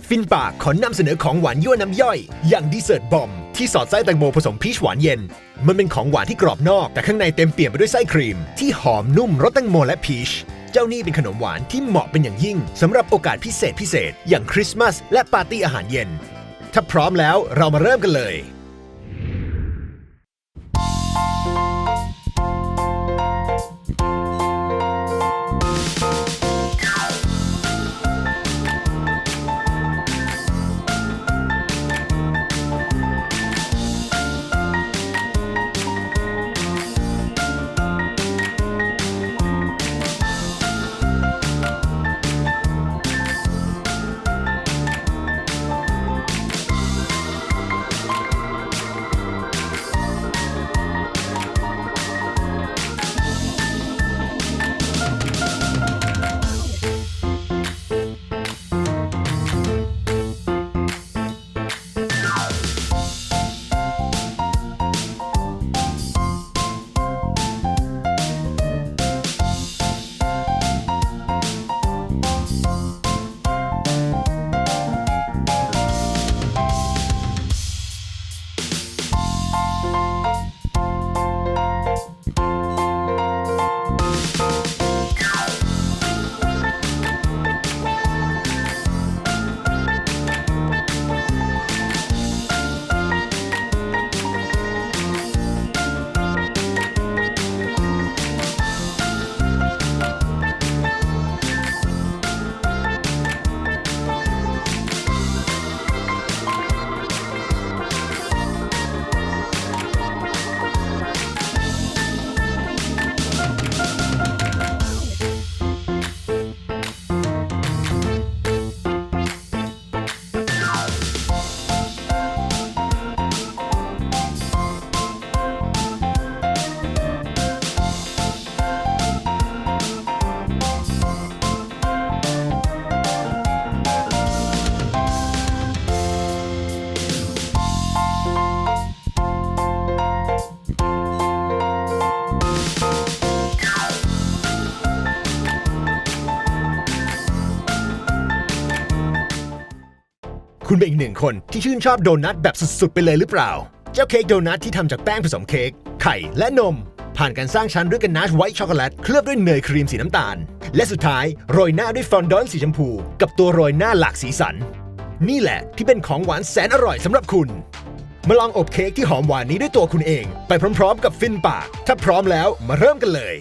ฟินปากขอนำเสนอของหวานยั่วน้ำย่อยอย่างดีเซอร์ตบอมที่สอดไส้แตงโมผสมพีชหวานเย็นมันเป็นของหวานที่กรอบนอกแต่ข้างในเต็มเปี่ยมไปด้วยไส้ครีมที่หอมนุ่มรสแตงโมและพีชเจ้านี่เป็นขนมหวานที่เหมาะเป็นอย่างยิ่งสำหรับโอกาสพิเศษอย่างคริสต์มาสและปาร์ตี้อาหารเย็นถ้าพร้อมแล้วเรามาเริ่มกันเลยคุณเป็นอีกหนึ่งคนที่ชื่นชอบโดนัทแบบสุดๆไปเลยหรือเปล่าเจ้าเค้กโดนัทที่ทำจากแป้งผสมเค้กไข่และนมผ่านการสร้างชั้นด้วยกันนาชไวท์ช็อกโกแลตเคลือบด้วยเนยครีมสีน้ำตาลและสุดท้ายโรยหน้าด้วยฟอนดอนสีชมพูกับตัวโรยหน้าหลากสีสันนี่แหละที่เป็นของหวานแสนอร่อยสำหรับคุณมาลองอบเค้กที่หอมหวานนี้ด้วยตัวคุณเองไปพร้อมๆกับฟินปากถ้าพร้อมแล้วมาเริ่มกันเลย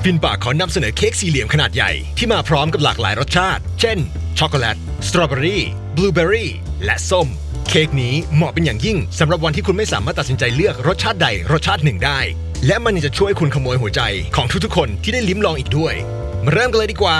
ฟินปากขอนำเสนอเค้กสี่เหลี่ยมขนาดใหญ่ที่มาพร้อมกับหลากหลายรสชาติ เช่น ช็อกโกแลต สตรอเบอรี่ บลูเบอรี่ และส้ม เค้กนี้เหมาะเป็นอย่างยิ่งสำหรับวันที่คุณไม่สามารถตัดสินใจเลือกรสชาติใดรสชาติหนึ่งได้ และมันยังจะช่วยคุณขโมยหัวใจของทุกๆคนที่ได้ลิ้มลองอีกด้วย มาเริ่มกันเลยดีกว่า